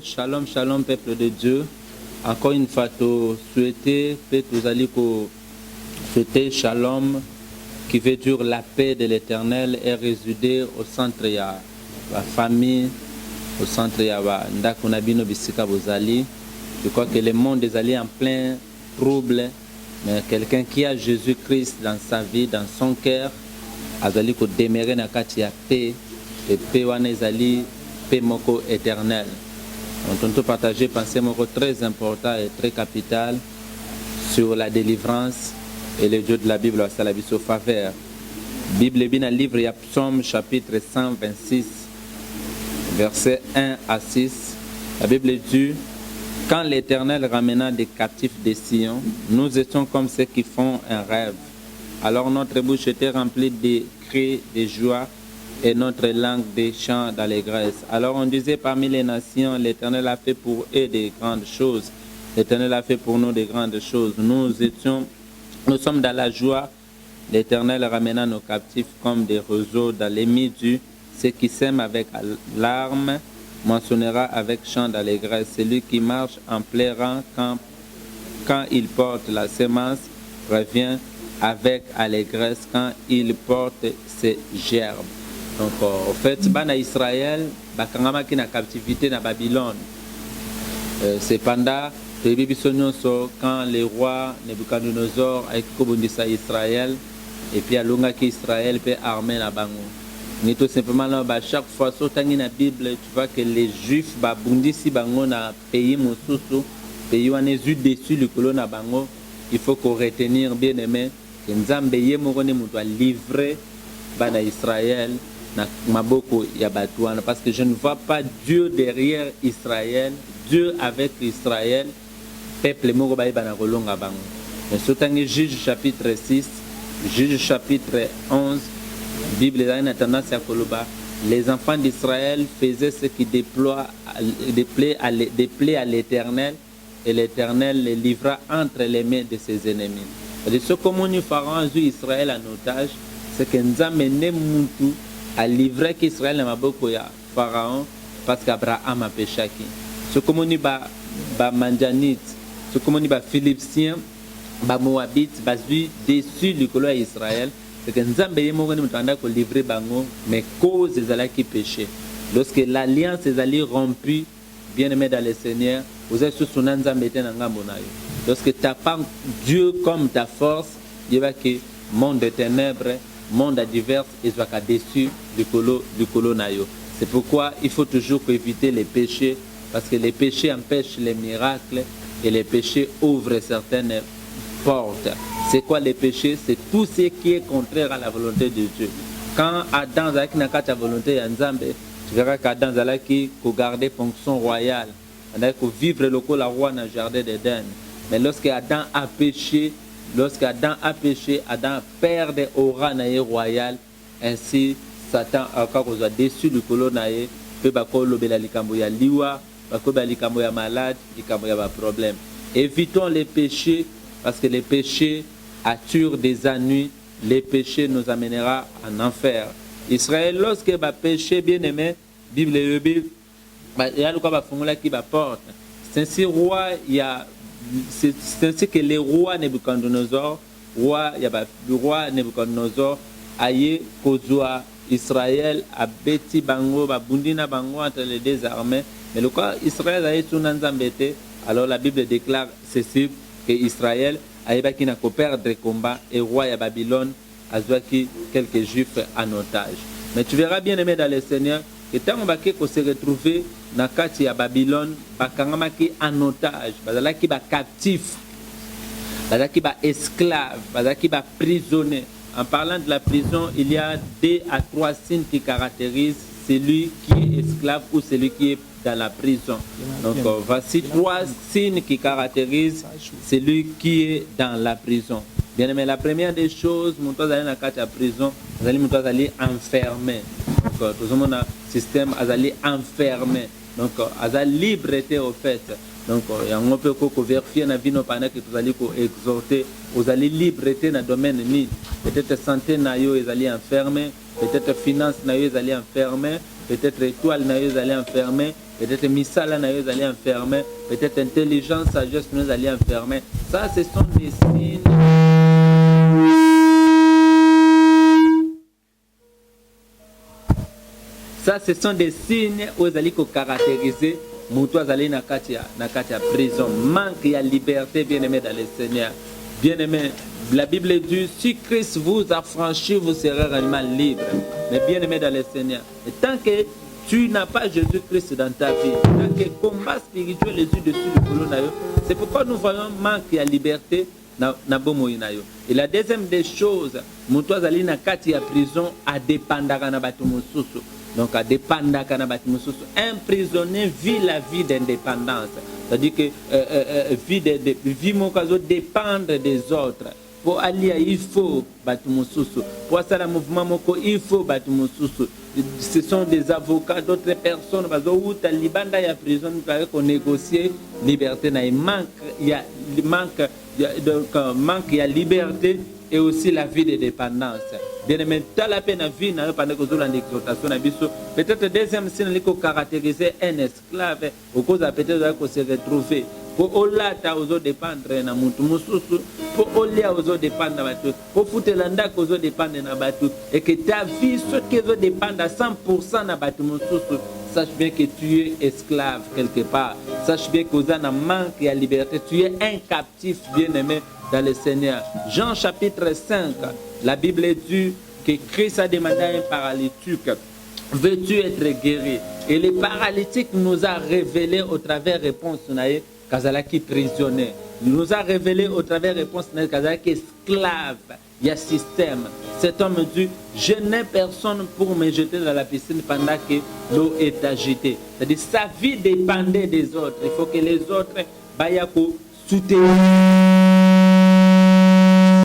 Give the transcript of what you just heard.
shalom, shalom, peuple de Dieu. Encore une fois, tu souhaiter, vous allez souhaiter shalom, qui veut dire la paix de l'Éternel, est résidé au centre de la famille, au centre de la Ndakunabino Bisika Bozali. Je crois que le monde est allé en plein trouble, mais quelqu'un qui a Jésus-Christ dans sa vie, dans son cœur, a allé demeurer dans la paix, et paix est paix moko éternel. On peut partager pensée moko très important et très capital sur la délivrance et le Dieu de la Bible à la vie sur faveur. Bible bien un livre, il y a Psaume chapitre 126 versets 1 à 6. La Bible dit: quand l'Éternel ramena des captifs de Sion, nous étions comme ceux qui font un rêve. Alors notre bouche était remplie de cris de joie et notre langue des chants d'allégresse. Alors on disait parmi les nations, l'Éternel a fait pour eux des grandes choses. L'Éternel a fait pour nous des grandes choses. Nous sommes dans la joie. L'Éternel ramena nos captifs comme des roseaux dans les midus. Ceux qui sèment avec larmes mentionnera avec chant d'allégresse. Celui qui marche en pleurant quand il porte la semence revient avec allégresse quand il porte ses gerbes. Donc, en fait, bana Israël, bakangama ki na captivité na Babylone. Cependant, quand le roi Nebuchadnezzar a kobondisa Israël, et puis alonga ki Israël peut armer la bango. Ni tout simplement là, chaque fois sotangi na Bible, tu vois que les Juifs babundisi bango na pays mosusu, pays wana zu dessus le colon na bango, il faut qu'on retenir bien aimé que Nzambe ye moko ne mutu a livré bana Israël na maboko ya batuana, parce que je ne vois pas Dieu derrière Israël, Dieu avec Israël, peuple moko ba bana kolonga bango. Mais sotangi Juge chapitre 6, Juge chapitre 11, Bible a tendance à koloba, les enfants d'Israël faisaient ce qui déplaît à l'Éternel, et l'Éternel les livra entre les mains de ses ennemis. Et ce que nous Pharaon joue Israël en otage, c'est que Nzambe ne mutu a livré qu'Israël n'a pas ya Pharaon parce qu'Abraham a péché. Ce que nous ba Manjanite, ce que nous ba Philistien, ba Moabite, ba joue dessus du colo Israël, c'est que Nzambe ye mo ngani mutanda ko livrer bango, mais cause des ala qui péché. Lorsque l'alliance est allée rompue, bien aimé dans le Seigneur, vous êtes sous son Nzambe était na ngambo na yo. Lorsque tu n'as pas Dieu comme ta force, il va que monde de ténèbres, monde divers, et soit déçu du colo nayo. C'est pourquoi il faut toujours éviter les péchés, parce que les péchés empêchent les miracles et les péchés ouvrent certaines portes. C'est quoi les péchés? C'est tout ce qui est contraire à la volonté de Dieu. Quand Adam a la volonté de Nzambe, tu verras qu'Adam a gardé fonction royale, il a vivre le roi dans le jardin d'Éden. Mais lorsque Adam a péché, Adam perd au rang royal. Ainsi, Satan a déçu du colonnaire, peut bakolobe likambo ya liwa, bakoba likambo ya malade, likambo ya problème. Évitons les péchés, parce que les péchés attirent des ennuis, les péchés nous amènera en enfer. Israël, lorsque va péché, bien aimé, Bible, il y a le quoi va fongula qui va porte. C'est ainsi roi, il y a c'est ainsi que le roi Nebuchadnezzar, le roi Nebuchadnezzar, aye kozwa Israël a beti bango, babundina bango entre les deux armées. Mais le quoi Israël a été embêté, alors la Bible déclare ceci, que Israël a été perdre des combats et roi à Babylone a joué quelques juifs en otage. Mais tu verras bien aimé dans le Seigneur, que tant qu'on se retrouver dans le quartier à Babylone, bakangama en otage, bazalaki ba captif, bazalaki ba esclave, bazalaki ba prisonnier. En parlant de la prison, il y a 2 à 3 signes qui caractérisent celui qui est esclave ou celui qui est dans la prison. Donc voici 3 signes qui caractérisent celui qui est dans la prison. Bien aimé, la première des choses, mon toit d'aller dans la prison, vous allez aller enfermé. Donc tout le monde a un système aller enfermé. Donc à liberté au fait. Donc il y a un peu qu'on vérifie dans vie pendant que vous allez exhorter, vous allez liberté dans le domaine ni peut-être santé nayo ils allaient enfermer, peut-être finance nayo ils allaient enfermer, peut-être étoile nayo ils allaient enfermer, peut-être misala na yo allez enfermer, peut-être intelligence, sagesse nous allez enfermer. Ça, ce sont des signes. Ça, ce sont des signes où vous allez caractériser Moutou allez na katia prison, manque de liberté, bien-aimé dans le Seigneur. Bien-aimé, la Bible dit, si Christ vous a franchi, vous serez réellement libre. Mais bien-aimé dans le Seigneur, et tant que tu n'as pas Jésus-Christ dans ta vie, tant que le combat spirituel est dessus du boulot, c'est pourquoi nous voyons manque de liberté na bomo inayo. Et la deuxième des choses, Moutou allez na katia prison à dépendre na batu mususu. Donc, à dépendre un prisonnier vit la vie d'indépendance. C'est-à-dire que vie mon cas dépendre des autres. Pour aller, il faut battre mon sous. Pour ça, le mouvement, il faut battre mon sous. Ce sont des avocats, d'autres personnes. Où tu as libanda ya prison, pour négocier liberté. Il manque de liberté et aussi la vie de dépendance. Bien-aimé, tu as la peine à vivre pendant que vous avez l'exhortation. Peut-être deuxième signe qui caractérise un esclave, au cause peut-être qu'on se retrouve. Pour Ola, tu as dépendre de Moutou, pour Olia, aux dépendre de Batou, pour foutre l'anda, aux dépendre de Batou, et que ta vie, ce qui veut dépendre à 100% de Batou Moussou, sache bien que tu es esclave quelque part. Sache bien que vous avez un manque de liberté. Tu es un captif bien-aimé dans le Seigneur. Jean chapitre 5, la Bible dit que Christ a demandé à un paralytique, veux-tu être guéri? Et le paralytique nous a révélé au travers réponse Kazalaki prisonnier. Il nous a révélé au travers réponse Kazalaki esclave. Il y a système. Cet homme dit, je n'ai personne pour me jeter dans la piscine pendant que l'eau est agitée. C'est-à-dire sa vie dépendait des autres. Il faut que les autres bayako soutenir.